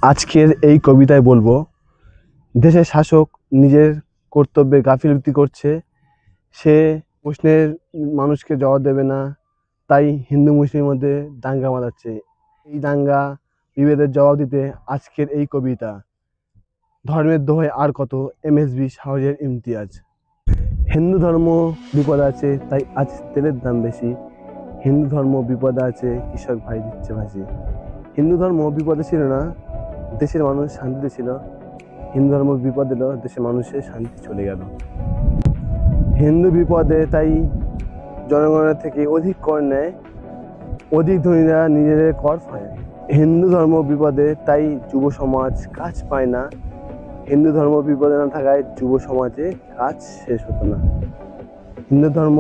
আজকের এই কবিতায় বলবো, দেশের শাসক নিজের কর্তব্যে গাফিলতি করছে। সে প্রশ্নের মানুষকে জবাব দেবে না, তাই হিন্দু মুসলিমের মধ্যে দাঙ্গা বাঁধাচ্ছে। এই দাঙ্গা বিভেদের জবাব দিতে আজকের এই কবিতা। ধর্মের দোহাই আর কত, এমএসবি শাহরিয়ার ইমতিয়াজ। হিন্দু ধর্ম বিপদ আছে, তাই আজ তেলের দাম বেশি। হিন্দু ধর্ম বিপদে আছে, কৃষক ভাই দিচ্ছে ভাসি। হিন্দু ধর্ম বিপদে ছিল না, দেশের মানুষ শান্তিতে ছিল। হিন্দু ধর্ম বিপদ এলো, দেশের মানুষের শান্তি চলে গেল। হিন্দু বিপদে তাই জনগণের থেকে অধিক কর নেয়, অধিক ধনীরা নিজেদের কর পায়। হিন্দু ধর্ম বিপদে তাই যুব সমাজ কাজ পায় না। হিন্দু ধর্ম বিপদে না থাকায় যুব সমাজে কাজ শেষ হতো না। হিন্দু ধর্ম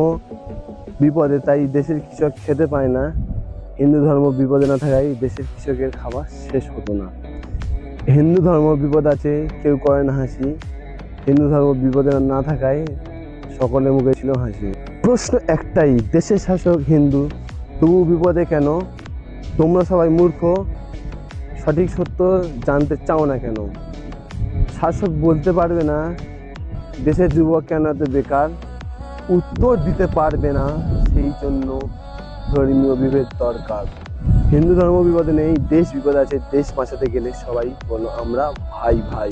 বিপদে তাই দেশের কৃষক খেতে পায় না। হিন্দু ধর্ম বিপদে না থাকায় দেশের কৃষকের খাবার শেষ হতো না। হিন্দু ধর্ম বিপদ আছে, কেউ করে না হাসি। হিন্দু ধর্ম বিপদে না থাকায় সকলের মুখে ছিল হাসি। প্রশ্ন একটাই, দেশের শাসক হিন্দু, তবু বিপদে কেন? তোমরা সবাই মূর্খ, সঠিক সত্য জানতে চাও না কেন? শাসক বলতে পারবে না দেশের যুবক কেন এত বেকার, উত্তর দিতে পারবে না, সেই জন্য ধর্মীয় বিভেদ দরকার। হিন্দু ধর্ম বিপদে নেই, দেশ বিপদে আছে। দেশ বাঁচাতে গেলে সবাই বলো আমরা ভাই ভাই।